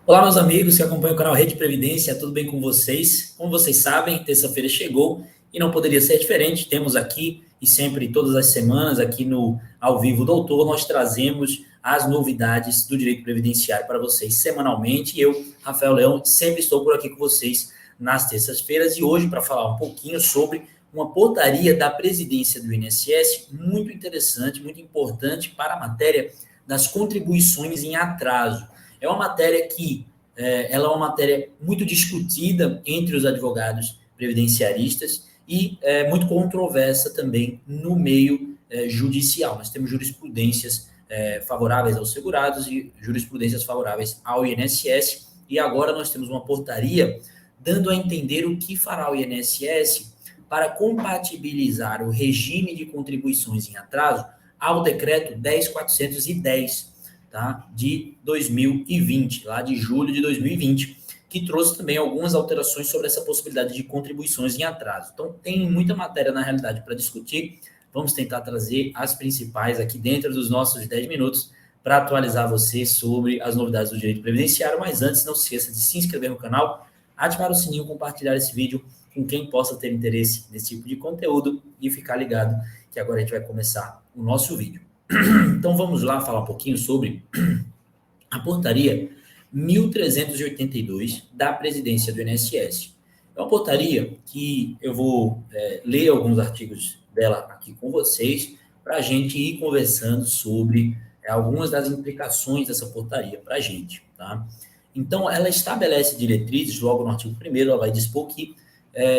Olá, meus amigos que acompanham o canal Rede Previdência, tudo bem com vocês? Como vocês sabem, terça-feira chegou e não poderia ser diferente. Temos aqui, e sempre, todas as semanas, aqui no Ao Vivo Doutor, nós trazemos as novidades do direito previdenciário para vocês semanalmente. E eu, Rafael Leão, sempre estou por aqui com vocês nas terças-feiras. E hoje, para falar um pouquinho sobre uma portaria da presidência do INSS, muito interessante, muito importante para a matéria das contribuições em atraso. É uma matéria que ela é uma matéria muito discutida entre os advogados previdenciaristas e muito controversa também no meio judicial. Nós temos jurisprudências favoráveis aos segurados e jurisprudências favoráveis ao INSS, e agora nós temos uma portaria dando a entender o que fará o INSS para compatibilizar o regime de contribuições em atraso ao decreto 10.410, tá, de 2020, lá de julho de 2020, que trouxe também algumas alterações sobre essa possibilidade de contribuições em atraso. Então, tem muita matéria, na realidade, para discutir. Vamos tentar trazer as principais aqui dentro dos nossos 10 minutos para atualizar você sobre as novidades do direito previdenciário. Mas antes, não se esqueça de se inscrever no canal, ativar o sininho, compartilhar esse vídeo com quem possa ter interesse nesse tipo de conteúdo e ficar ligado que agora a gente vai começar o nosso vídeo. Então vamos lá falar um pouquinho sobre a portaria 1382 da presidência do INSS. É uma portaria que eu vou ler alguns artigos dela aqui com vocês para a gente ir conversando sobre algumas das implicações dessa portaria para a gente, tá? Então, ela estabelece diretrizes, logo no artigo 1º, ela vai dispor que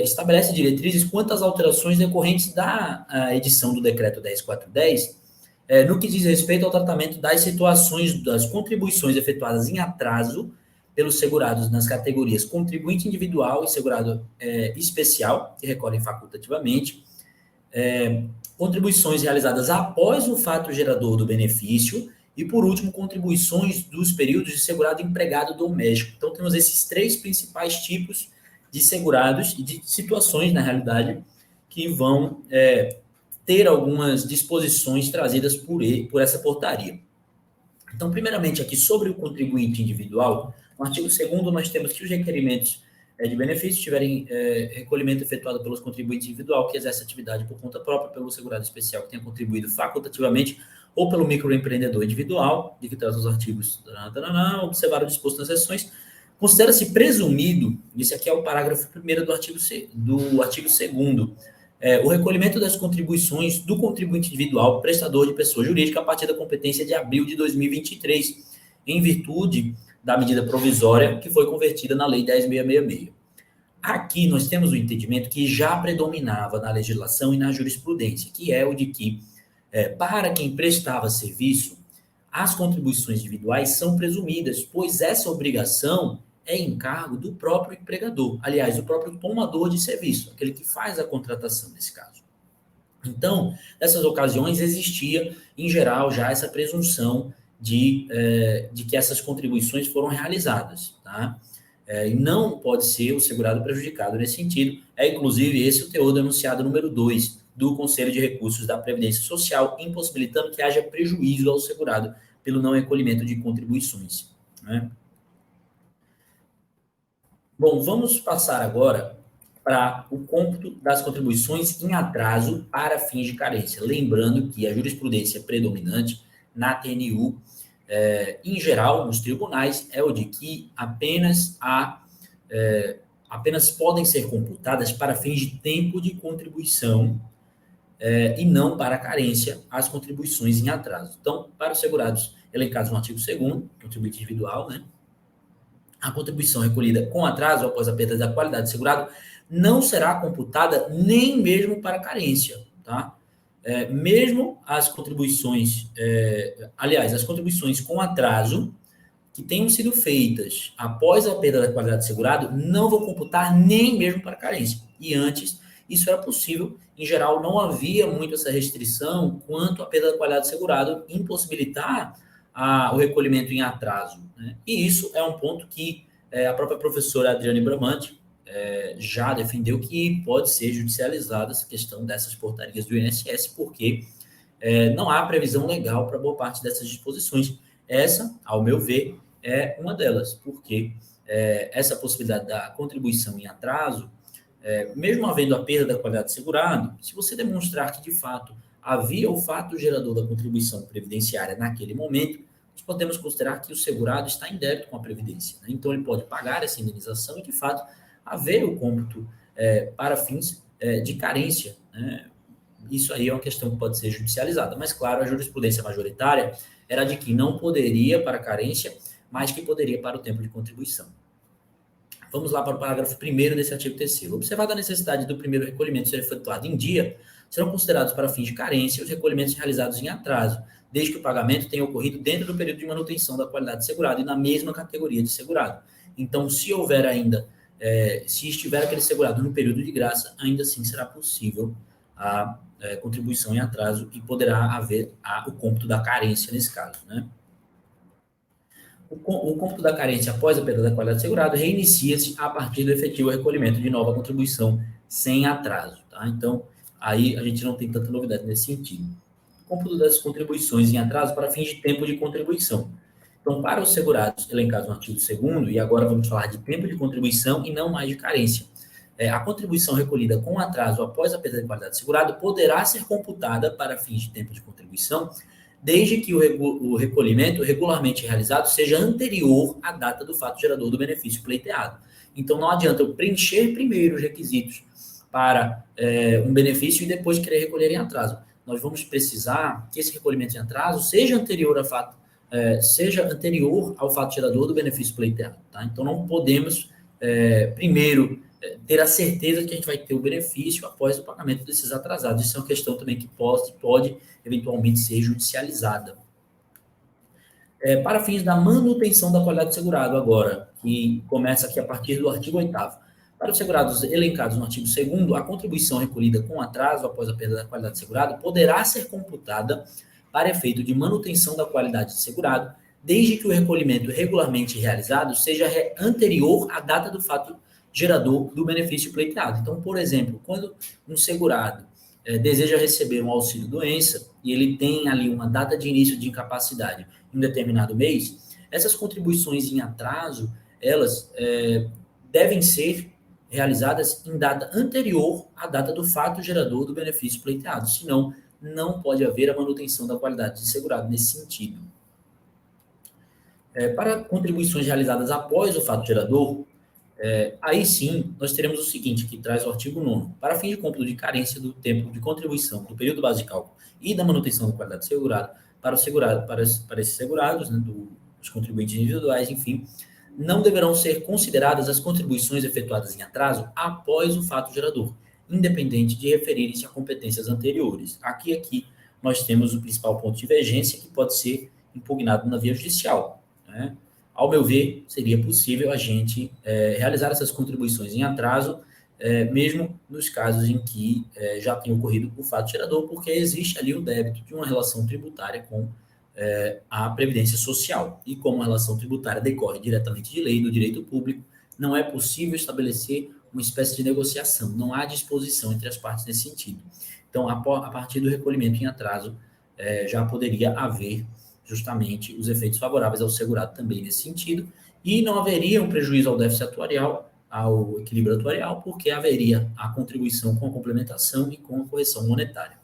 estabelece diretrizes quanto às alterações decorrentes da edição do decreto 10.410, no que diz respeito ao tratamento das situações das contribuições efetuadas em atraso pelos segurados nas categorias contribuinte individual e segurado especial, que recolhem facultativamente, contribuições realizadas após o fato gerador do benefício e, por último, contribuições dos períodos de segurado empregado doméstico. Então, temos esses três principais tipos de segurados e de situações, na realidade, que vão ter algumas disposições trazidas por essa portaria. Então, primeiramente, aqui sobre o contribuinte individual, no artigo 2º, nós temos que os requerimentos de benefícios tiverem recolhimento efetuado pelos contribuintes individual que exerce atividade por conta própria, pelo segurado especial que tenha contribuído facultativamente ou pelo microempreendedor individual, de que traz os artigos, observar o disposto nas seções, considera-se presumido, esse aqui é o parágrafo 1º do artigo 2º, o recolhimento das contribuições do contribuinte individual, prestador de pessoa jurídica, a partir da competência de abril de 2023, em virtude da medida provisória que foi convertida na Lei 10.666. Aqui nós temos o entendimento que já predominava na legislação e na jurisprudência, que é o de que, para quem prestava serviço, as contribuições individuais são presumidas, pois essa obrigação é encargo do próprio empregador, aliás, do próprio tomador de serviço, aquele que faz a contratação nesse caso. Então, nessas ocasiões, existia, em geral, já essa presunção de que essas contribuições foram realizadas, tá? E não pode ser o segurado prejudicado nesse sentido. Inclusive, esse o teor do enunciado número 2 do Conselho de Recursos da Previdência Social, impossibilitando que haja prejuízo ao segurado pelo não recolhimento de contribuições, né? Bom, vamos passar agora para o cômputo das contribuições em atraso para fins de carência. Lembrando que a jurisprudência predominante na TNU, em geral, nos tribunais, é o de que apenas podem ser computadas para fins de tempo de contribuição e não para carência as contribuições em atraso. Então, para os segurados elencados no artigo 2º, contribuinte individual, né? A contribuição recolhida com atraso após a perda da qualidade de segurado não será computada nem mesmo para carência, tá? Mesmo as contribuições, aliás, as contribuições com atraso que tenham sido feitas após a perda da qualidade de segurado não vão computar nem mesmo para carência. E antes, isso era possível. Em geral, não havia muito essa restrição quanto à perda da qualidade de segurado impossibilitar o recolhimento em atraso, né? E isso é um ponto que a própria professora Adriane Bramante já defendeu que pode ser judicializada essa questão dessas portarias do INSS, porque não há previsão legal para boa parte dessas disposições. Essa, ao meu ver, é uma delas, porque essa possibilidade da contribuição em atraso, mesmo havendo a perda da qualidade do segurado, se você demonstrar que, de fato, havia o fato gerador da contribuição previdenciária naquele momento, nós podemos considerar que o segurado está em débito com a Previdência, né? Então, ele pode pagar essa indenização e, de fato, haver o cômputo para fins de carência, né? Isso aí é uma questão que pode ser judicializada, mas, claro, a jurisprudência majoritária era de que não poderia para carência, mas que poderia para o tempo de contribuição. Vamos lá para o parágrafo 1º desse artigo 3º. Observada a necessidade do primeiro recolhimento ser efetuado em dia, serão considerados para fins de carência os recolhimentos realizados em atraso, desde que o pagamento tenha ocorrido dentro do período de manutenção da qualidade de segurado e na mesma categoria de segurado. Então, se houver ainda, se estiver aquele segurado no período de graça, ainda assim será possível a contribuição em atraso e poderá haver o cômputo da carência nesse caso, né? O cômputo da carência após a perda da qualidade do segurado reinicia-se a partir do efetivo recolhimento de nova contribuição sem atraso, tá? Então, aí a gente não tem tanta novidade nesse sentido. O cômputo das contribuições em atraso para fins de tempo de contribuição. Então, para os segurados elencados no artigo 2º, e agora vamos falar de tempo de contribuição e não mais de carência. A contribuição recolhida com atraso após a perda da qualidade do segurado poderá ser computada para fins de tempo de contribuição, desde que o recolhimento regularmente realizado seja anterior à data do fato gerador do benefício pleiteado. Então, não adianta eu preencher primeiro os requisitos para um benefício e depois querer recolher em atraso. Nós vamos precisar que esse recolhimento em atraso seja anterior ao fato gerador do benefício pleiteado, tá? Então, não podemos primeiro ter a certeza que a gente vai ter o benefício após o pagamento desses atrasados. Isso é uma questão também que pode eventualmente ser judicializada. Para fins da manutenção da qualidade do segurado, agora, que começa aqui a partir do artigo 8º. Para os segurados elencados no artigo 2º, a contribuição recolhida com atraso após a perda da qualidade do segurado poderá ser computada para efeito de manutenção da qualidade do segurado, desde que o recolhimento regularmente realizado seja anterior à data do fato gerador do benefício pleiteado. Então, por exemplo, quando um segurado deseja receber um auxílio-doença e ele tem ali uma data de início de incapacidade em um determinado mês, essas contribuições em atraso, elas devem ser realizadas em data anterior à data do fato gerador do benefício pleiteado, senão não pode haver a manutenção da qualidade de segurado nesse sentido. Para contribuições realizadas após o fato gerador, aí sim, nós teremos o seguinte, que traz o artigo 9º. Para fim de cômputo de carência do tempo de contribuição do período base de cálculo e da manutenção da qualidade do segurado, para esses segurados, né, dos contribuintes individuais, enfim, não deverão ser consideradas as contribuições efetuadas em atraso após o fato gerador, independente de referirem-se a competências anteriores. Aqui nós temos o principal ponto de divergência que pode ser impugnado na via judicial, né? Ao meu ver, seria possível a gente realizar essas contribuições em atraso, mesmo nos casos em que já tenha ocorrido o fato gerador, porque existe ali o débito de uma relação tributária com a Previdência Social. E como a relação tributária decorre diretamente de lei do direito público, não é possível estabelecer uma espécie de negociação, não há disposição entre as partes nesse sentido. Então, a partir do recolhimento em atraso, já poderia haver justamente os efeitos favoráveis ao segurado também nesse sentido, e não haveria um prejuízo ao déficit atuarial, ao equilíbrio atuarial, porque haveria a contribuição com a complementação e com a correção monetária.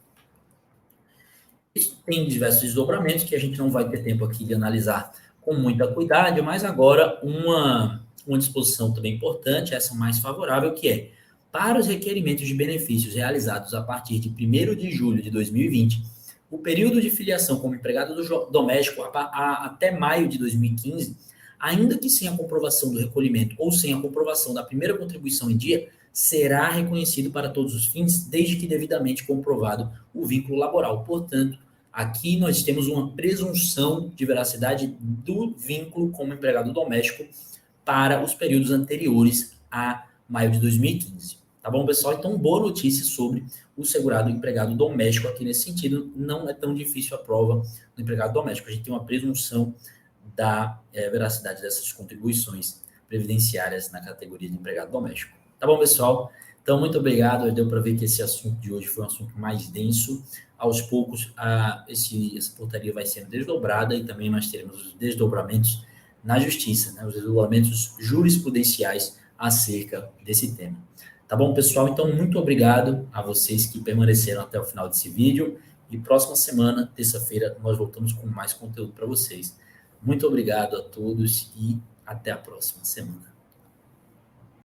Isso tem diversos desdobramentos que a gente não vai ter tempo aqui de analisar com muita cuidado, mas agora uma disposição também importante, essa mais favorável, que é para os requerimentos de benefícios realizados a partir de 1º de julho de 2020, o período de filiação como empregado doméstico até maio de 2015, ainda que sem a comprovação do recolhimento ou sem a comprovação da primeira contribuição em dia, será reconhecido para todos os fins, desde que devidamente comprovado o vínculo laboral. Portanto, aqui nós temos uma presunção de veracidade do vínculo como empregado doméstico para os períodos anteriores a maio de 2015. Tá bom, pessoal? Então, boa notícia sobre o segurado empregado doméstico aqui nesse sentido. Não é tão difícil a prova do empregado doméstico. A gente tem uma presunção da veracidade dessas contribuições previdenciárias na categoria de empregado doméstico. Tá bom, pessoal? Então, muito obrigado. Deu para ver que esse assunto de hoje foi um assunto mais denso. Aos poucos, essa portaria vai sendo desdobrada e também nós teremos os desdobramentos na justiça, né, os regulamentos jurisprudenciais acerca desse tema. Tá bom, pessoal? Então, muito obrigado a vocês que permaneceram até o final desse vídeo. E próxima semana, terça-feira, nós voltamos com mais conteúdo para vocês. Muito obrigado a todos e até a próxima semana.